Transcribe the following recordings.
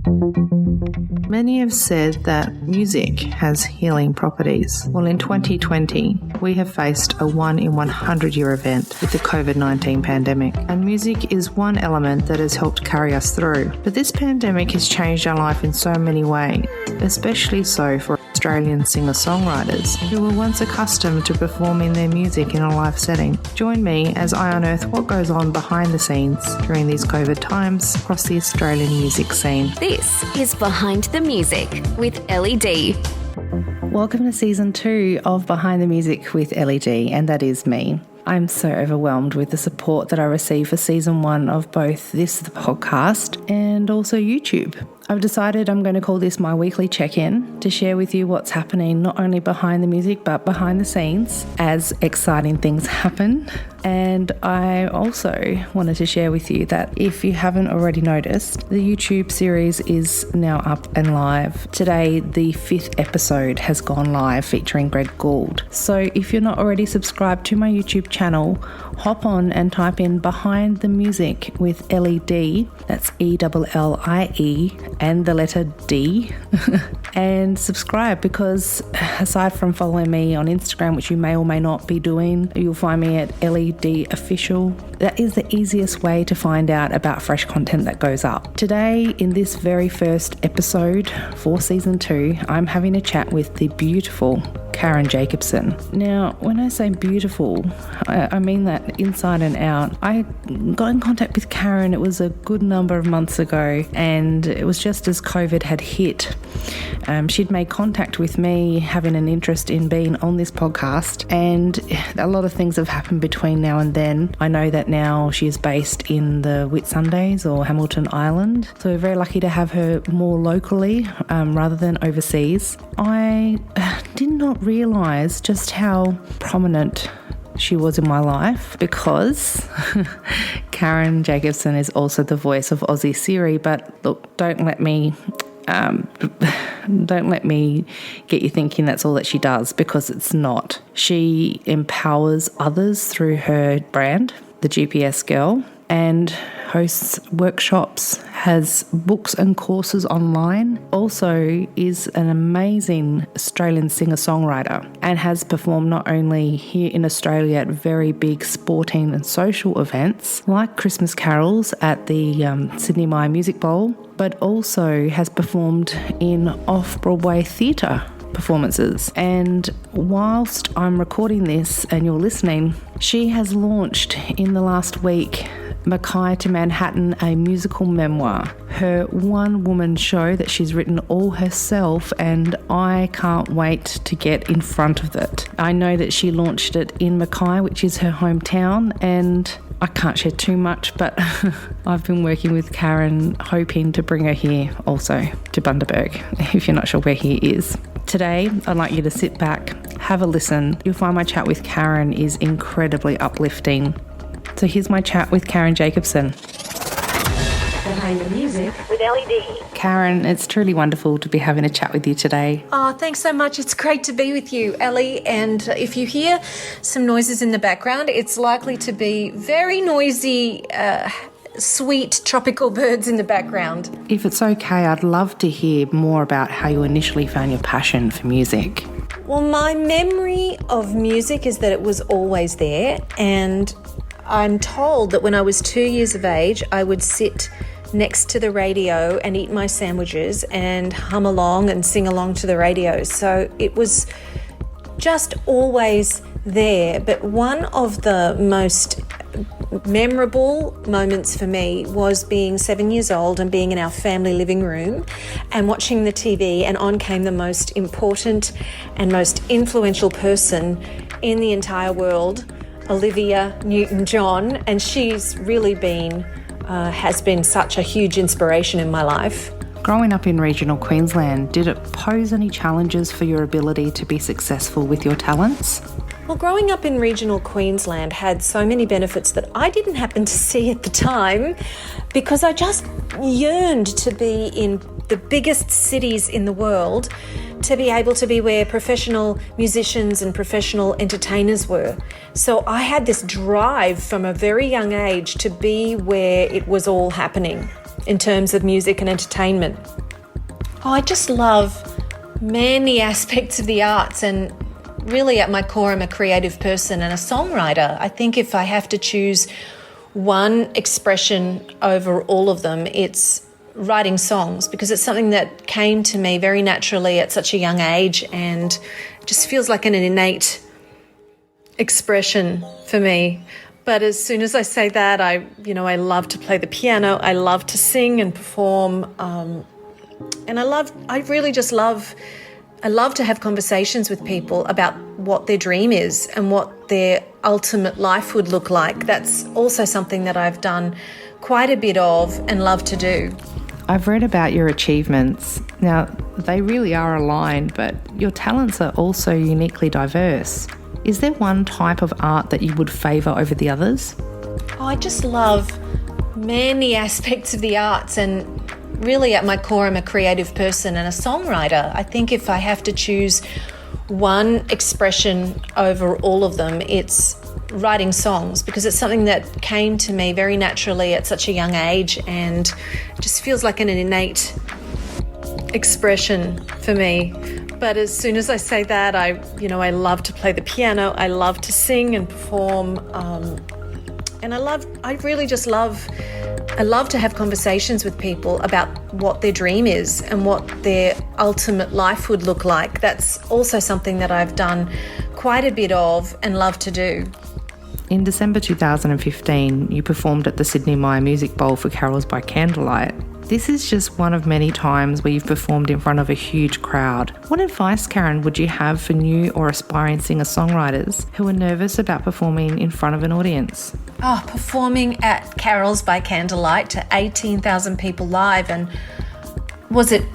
Many have said that music has healing properties. Well, in 2020, we have faced a 1 in 100 year event with the COVID-19 pandemic, and music is one element that has helped carry us through. But this pandemic has changed our life in so many ways, especially so for Australian singer-songwriters who were once accustomed to performing their music in a live setting. Join me as I unearth what goes on behind the scenes during these COVID times across the Australian music scene. This is Behind the Music with Ellie D. Welcome to Season 2 of Behind the Music with Ellie D, and that is me. I'm so overwhelmed with the support that I received for Season 1 of both the podcast, and also YouTube. I've decided I'm going to call this my weekly check-in to share with you what's happening not only behind the music but behind the scenes as exciting things happen. And I also wanted to share with you that if you haven't already noticed, the YouTube series is now up and live. Today, the 5th episode has gone live featuring Greg Gould. So if you're not already subscribed to my YouTube channel, hop on and type in Behind the Music with LED, that's E-L-L-I-E, and the letter D, and subscribe, because aside from following me on Instagram, which you may or may not be doing, you'll find me at LED Official. That is the easiest way to find out about fresh content that goes up. Today, in this very first episode for Season 2, I'm having a chat with the beautiful Karen Jacobson. Now, when I say beautiful, I mean that inside and out. I got in contact with Karen, it was a good number of months ago, and it was just as COVID had hit. She'd made contact with me, having an interest in being on this podcast, and a lot of things have happened between now and then. I know that now she is based in the Whitsundays or Hamilton Island, so we're very lucky to have her more locally rather than overseas. I did not realise just how prominent she was in my life, because Karen Jacobson is also the voice of Aussie Siri. But look, don't let me get you thinking that's all that she does, because it's not. She empowers others through her brand, The GPS Girl, and hosts workshops, has books and courses online, also is an amazing Australian singer-songwriter, and has performed not only here in Australia at very big sporting and social events like Christmas carols at the Sydney Myer Music Bowl, but also has performed in off-Broadway theatre performances. And whilst I'm recording this and you're listening, she has launched in the last week Mackay to Manhattan, a musical memoir, her one-woman show that she's written all herself, and I can't wait to get in front of it. I know that she launched it in Mackay, which is her hometown, and I can't share too much, but I've been working with Karen, hoping to bring her here also to Bundaberg, if you're not sure where he is. Today, I'd like you to sit back, have a listen. You'll find my chat with Karen is incredibly uplifting. So here's my chat with Karen Jacobson. Behind the Music with Ellie D. Karen, it's truly wonderful to be having a chat with you today. Oh, thanks so much. It's great to be with you, Ellie. And if you hear some noises in the background, it's likely to be very noisy, sweet tropical birds in the background. If it's okay, I'd love to hear more about how you initially found your passion for music. Well, my memory of music is that it was always there, and I'm told that when I was 2 years of age, I would sit next to the radio and eat my sandwiches and hum along and sing along to the radio. So it was just always there. But one of the most memorable moments for me was being 7 years old and being in our family living room and watching the TV, and on came the most important and most influential person in the entire world, Olivia Newton-John, and she's really has been such a huge inspiration in my life. Growing up in regional Queensland, did it pose any challenges for your ability to be successful with your talents? Well, growing up in regional Queensland had so many benefits that I didn't happen to see at the time, because I just yearned to be in the biggest cities in the world, to be able to be where professional musicians and professional entertainers were. So I had this drive from a very young age to be where it was all happening. in terms of music and entertainment. Oh, I just love many aspects of the arts, and really at my core I'm a creative person and a songwriter. I think if I have to choose one expression over all of them, it's writing songs, because it's something that came to me very naturally at such a young age and just feels like an innate expression for me. But as soon as I say that, I love to play the piano, I love to sing and perform, and I love to have conversations with people about what their dream is and what their ultimate life would look like. That's also something that I've done quite a bit of and love to do. I've read about your achievements. Now, they really are aligned, but your talents are also uniquely diverse. Is there one type of art that you would favour over the others? Oh, I just love many aspects of the arts, and really at my core I'm a creative person and a songwriter. I think if I have to choose one expression over all of them, it's writing songs, because it's something that came to me very naturally at such a young age and just feels like an innate expression for me. But as soon as I say that, I love to play the piano, I love to sing and perform, and I love to have conversations with people about what their dream is and what their ultimate life would look like. That's also something that I've done quite a bit of and love to do. In December 2015, you performed at the Sydney Myer Music Bowl for Carols by Candlelight. This is just one of many times where you've performed in front of a huge crowd. What advice, Karen, would you have for new or aspiring singer-songwriters who are nervous about performing in front of an audience? Oh, performing at Carols by Candlelight to 18,000 people live, and was it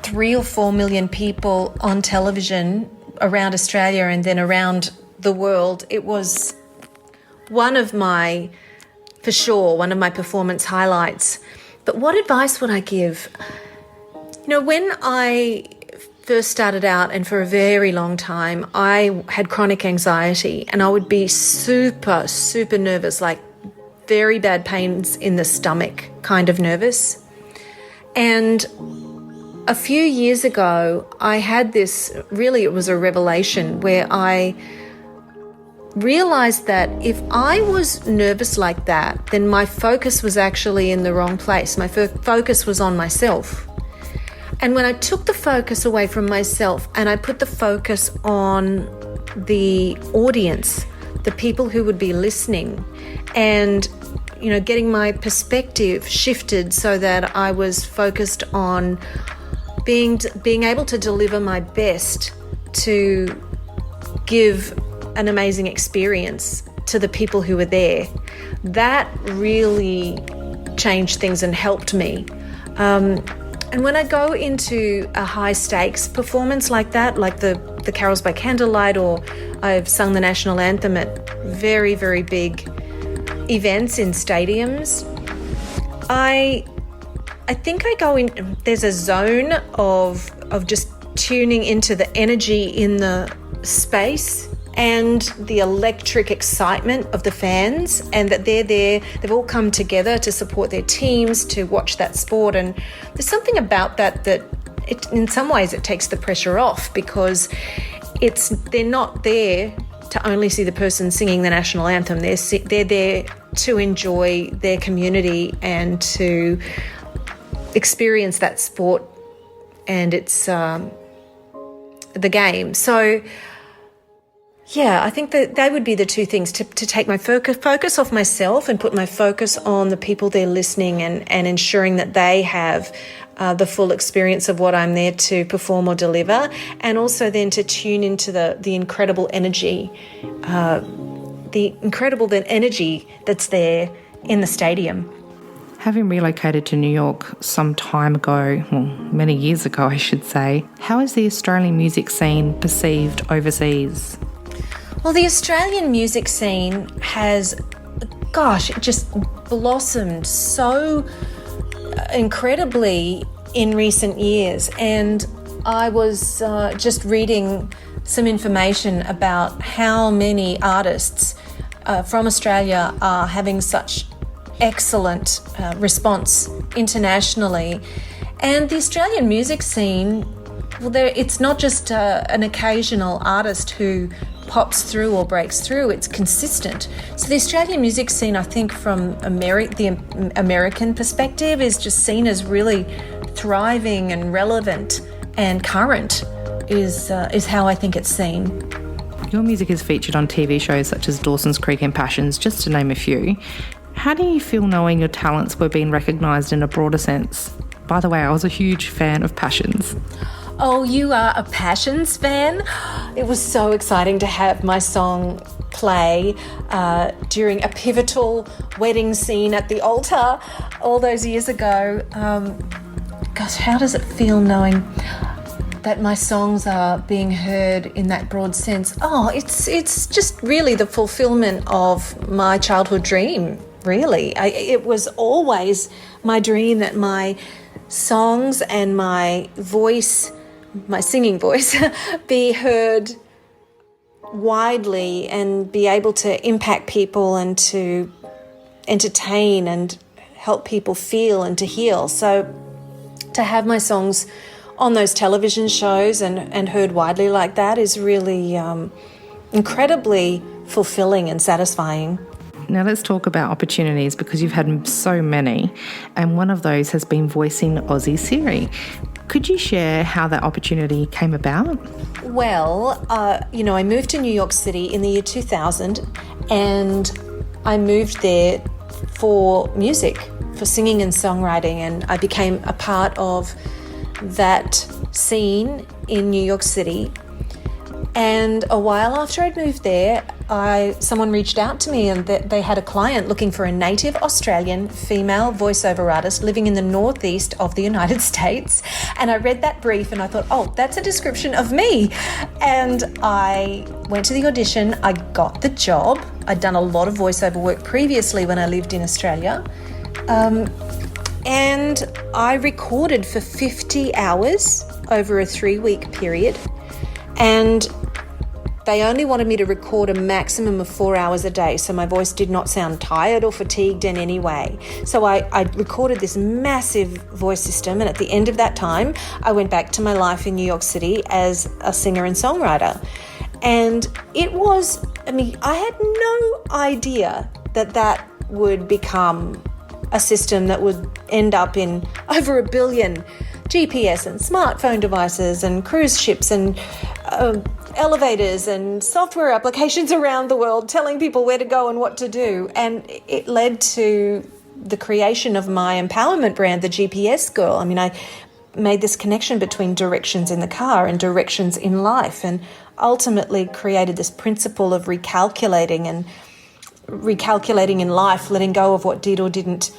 3 or 4 million people on television around Australia and then around the world. It was one of my performance highlights. But what advice would I give? When I first started out, and for a very long time, I had chronic anxiety, and I would be super, super nervous, like very bad pains in the stomach kind of nervous. And a few years ago, I had this, really it was a revelation, where I realized that if I was nervous like that, then my focus was actually in the wrong place. My focus was on myself. And when I took the focus away from myself and I put the focus on the audience, the people who would be listening, and getting my perspective shifted so that I was focused on being able to deliver my best to give an amazing experience to the people who were there. That really changed things and helped me. And when I go into a high stakes performance like that, like the Carols by Candlelight, or I've sung the national anthem at very, very big events in stadiums, I think I go in, there's a zone of just tuning into the energy in the space and the electric excitement of the fans, and that they're there, they've all come together to support their teams, to watch that sport. And there's something about that in some ways it takes the pressure off, because they're not there to only see the person singing the national anthem. They're there to enjoy their community and to experience that sport and it's the game. So yeah, I think that they would be the two things, to take my focus off myself and put my focus on the people they're listening, and ensuring that they have the full experience of what I'm there to perform or deliver, and also then to tune into the incredible energy, that's there in the stadium. Having relocated to New York some time ago, well, many years ago I should say, how is the Australian music scene perceived overseas? Well, the Australian music scene has, it just blossomed so incredibly in recent years. And I was just reading some information about how many artists from Australia are having such excellent response internationally. And the Australian music scene, well, it's not just an occasional artist who pops through or breaks through, it's consistent. So the Australian music scene, I think from the American perspective, is just seen as really thriving and relevant and current is how I think it's seen. Your music is featured on TV shows such as Dawson's Creek and Passions, just to name a few. How do you feel knowing your talents were being recognised in a broader sense? By the way, I was a huge fan of Passions. Oh, you are a Passions fan? It was so exciting to have my song play during a pivotal wedding scene at the altar all those years ago. Gosh, how does it feel knowing that my songs are being heard in that broad sense? Oh, it's just really the fulfillment of my childhood dream, really. It was always my dream that my songs and my voice, my singing voice, be heard widely and be able to impact people and to entertain and help people feel and to heal. So to have my songs on those television shows and heard widely like that is really incredibly fulfilling and satisfying. Now let's talk about opportunities, because you've had so many, and one of those has been voicing Aussie Siri. Could you share how that opportunity came about? Well, I moved to New York City in the year 2000, and I moved there for music, for singing and songwriting, and I became a part of that scene in New York City. And a while after I'd moved there, someone reached out to me, and they had a client looking for a native Australian female voiceover artist living in the northeast of the United States. And I read that brief and I thought, oh, that's a description of me. And I went to the audition. I got the job. I'd done a lot of voiceover work previously when I lived in Australia. And I recorded for 50 hours over a 3-week period. And they only wanted me to record a maximum of 4 hours a day, so my voice did not sound tired or fatigued in any way. So I recorded this massive voice system, and at the end of that time, I went back to my life in New York City as a singer and songwriter. And it was, I had no idea that would become a system that would end up in over 1 billion GPS and smartphone devices and cruise ships and elevators and software applications around the world telling people where to go and what to do. And it led to the creation of my empowerment brand, the GPS Girl. I made this connection between directions in the car and directions in life, and ultimately created this principle of recalculating in life, letting go of what did or didn't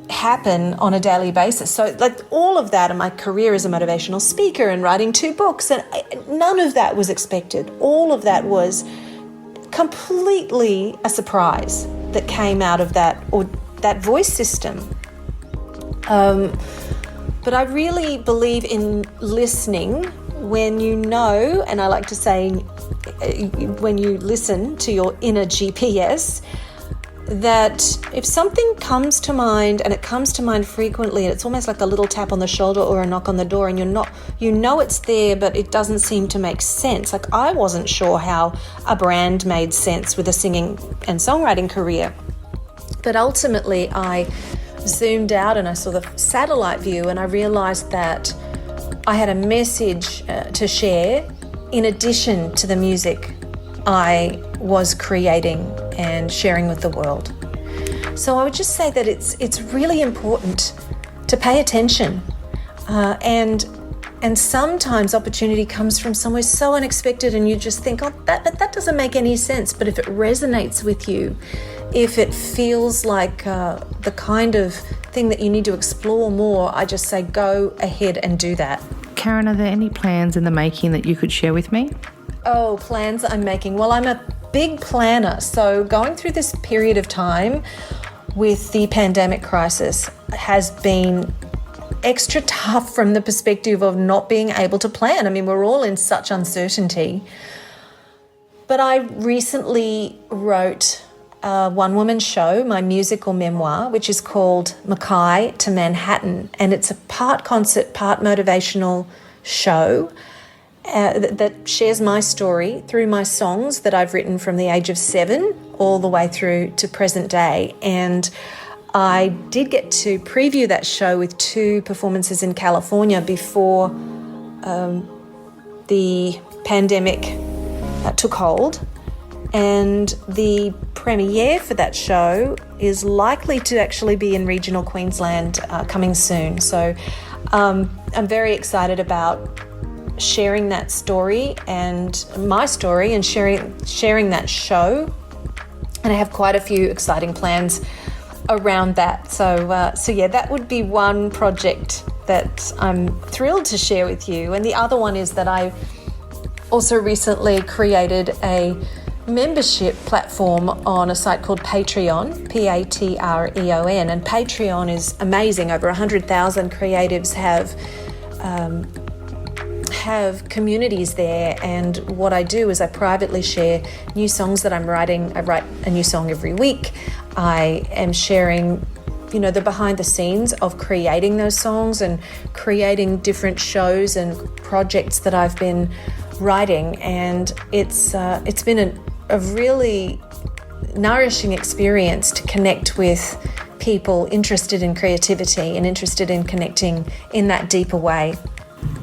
happen on a daily basis. So all of that, and my career as a motivational speaker and writing 2 books, and none of that was expected. All of that was completely a surprise that came out of that, or that voice system. But I really believe in listening when you know, and I like to say when you listen to your inner GPS, that if something comes to mind, and it comes to mind frequently, and it's almost like a little tap on the shoulder or a knock on the door, and you know it's there, but it doesn't seem to make sense. Like, I wasn't sure how a brand made sense with a singing and songwriting career. But ultimately I zoomed out and I saw the satellite view, and I realized that I had a message to share in addition to the music I was creating and sharing with the world. So I would just say that it's really important to pay attention, and sometimes opportunity comes from somewhere so unexpected, and you just think, oh, that doesn't make any sense. But if it resonates with you, if it feels like the kind of thing that you need to explore more, I just say go ahead and do that. Karen, are there any plans in the making that you could share with me? Oh, plans I'm making. Well, I'm a big planner. So going through this period of time with the pandemic crisis has been extra tough from the perspective of not being able to plan. We're all in such uncertainty. But I recently wrote a one-woman show, my musical memoir, which is called Mackay to Manhattan, and it's a part concert, part motivational show that shares my story through my songs that I've written from the age of 7 all the way through to present day. And I did get to preview that show with 2 performances in California before the pandemic took hold. And the premiere for that show is likely to actually be in regional Queensland coming soon. So I'm very excited about sharing that story and my story and sharing that show. And I have quite a few exciting plans around that. So yeah, that would be one project that I'm thrilled to share with you. And the other one is that I also recently created a membership platform on a site called Patreon, Patreon, and Patreon is amazing. Over 100,000 creatives have communities there, and what I do is I privately share new songs that I'm writing. I write a new song every week. I am sharing the behind the scenes of creating those songs and creating different shows and projects that I've been writing, and it's been a really nourishing experience to connect with people interested in creativity and interested in connecting in that deeper way.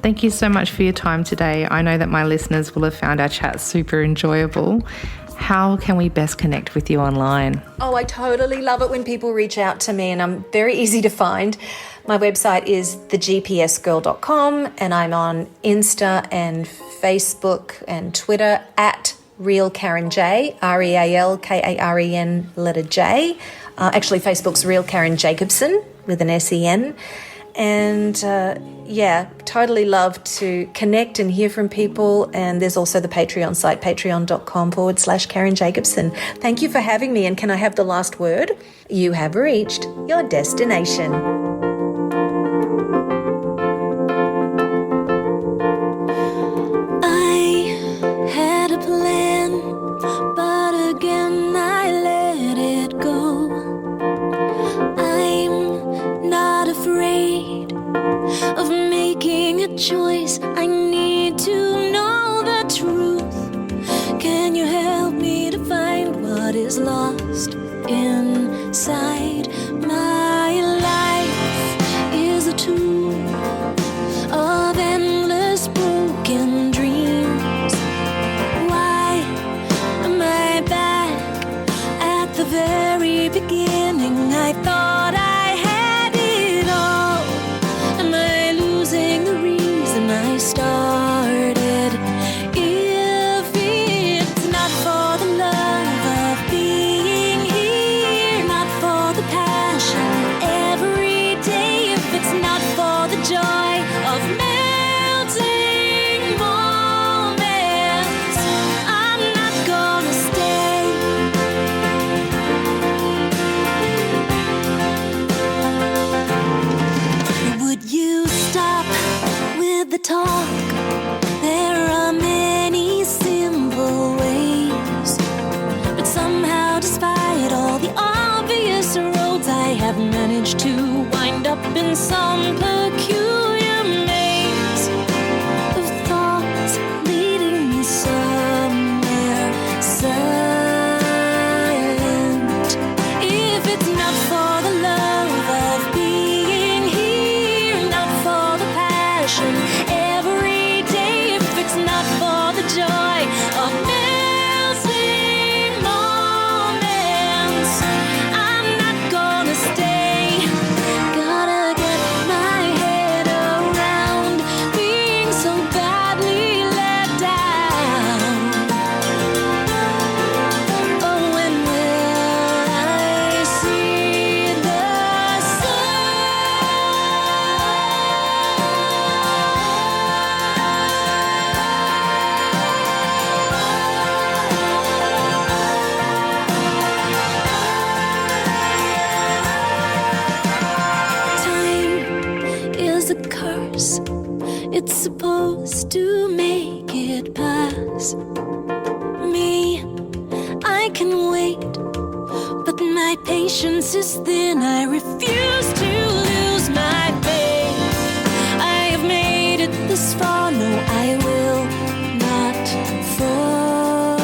Thank you so much for your time today. I know that my listeners will have found our chat super enjoyable. How can we best connect with you online? Oh, I totally love it when people reach out to me, and I'm very easy to find. My website is thegpsgirl.com, and I'm on Insta and Facebook and Twitter at Real Karen J, RealKaren letter J. Actually, Facebook's Real Karen Jacobson with an SEN. And totally love to connect and hear from people. And there's also the Patreon site, patreon.com/Karen Jacobson. Thank you for having me. And can I have the last word? You have reached your destination. Choice, I need to know the truth. Can you help me to find what is lost inside? My life is a tool of endless broken dreams. Why am I back at the very beginning? I thought I had it all. Am I losing the reason I started? If it's not for the love of being here, not for the passion every day, if it's not for the joy of melting moments, I'm not gonna stay. Would you stop with the talk? There are many simple ways, but somehow, despite all the obvious roads, I have managed to wind up in some peculiar maze of thoughts leading me somewhere silent. If it's not for the love of being here, not for the passion every day, if it's not for the joy of melting moments, I'm not gonna stay. Gotta get my head around being so badly let down. Oh, when will I see the Time is a curse. It's supposed to make it pass me. I can wait patience is thin. I refuse to lose my faith. I have made it this far. No, I will not falter.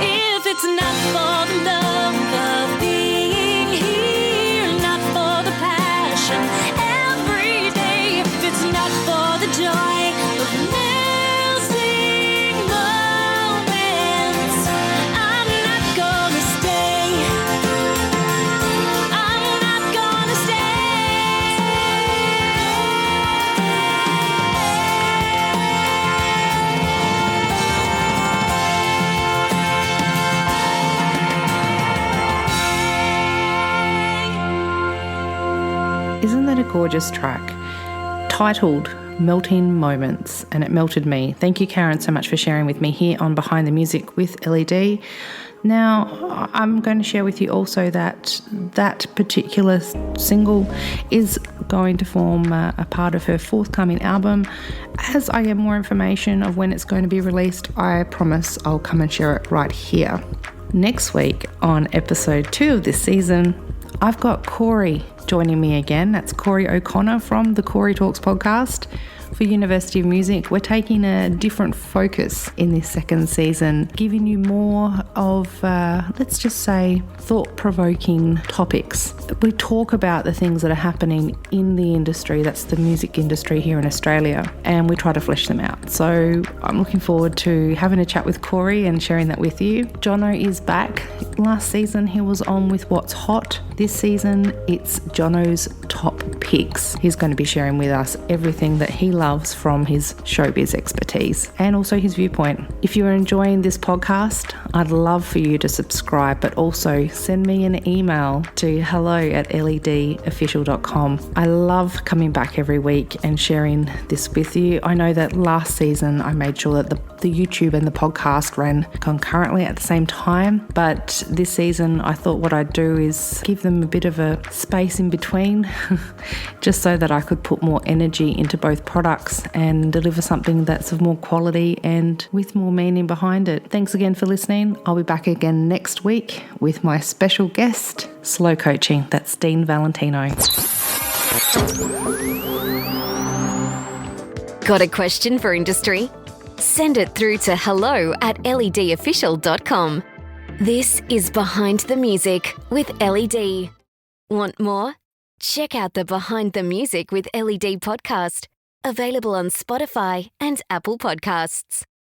If it's not for the love of being here, not for the passion every day, if it's not for the joy of missing moments, I'm not gonna stay. I'm not gonna Isn't that a gorgeous track? Titled Melting Moments, and it melted me. Thank you, Karen, so much for sharing with me here on Behind the Music with LED. Now, I'm going to share with you also that that particular single is going to form a part of her forthcoming album. As I get more information of when it's going to be released, I promise I'll come and share it right here. Next week on episode 2 of this season, I've got Corey joining me again. That's Corey O'Connor from the Corey Talks podcast for University of Music. We're taking a different focus in this second season, giving you more of, let's just say, thought-provoking topics. We talk about the things that are happening in the industry, that's the music industry here in Australia, and we try to flesh them out. So I'm looking forward to having a chat with Corey and sharing that with you. Jono is back. Last season he was on with What's Hot. This season it's Jono's top picks. He's going to be sharing with us everything that he loves from his showbiz expertise and also his viewpoint. If you're enjoying this podcast, I'd love for you to subscribe, but also send me an email to hello@ledofficial.com. I love coming back every week and sharing this with you. I know that last season I made sure that the YouTube and the podcast ran concurrently at the same time, but this season I thought what I'd do is give them a bit of a space in between just so that I could put more energy into both products and deliver something that's of more quality and with more meaning behind it. Thanks again for listening. I'll be back again next week with my special guest, Slow Coaching. That's Dean Valentino. Got a question for industry? Send it through to hello@ledofficial.com. This is Behind the Music with LED. Want more? Check out the Behind the Music with LED podcast, available on Spotify and Apple Podcasts.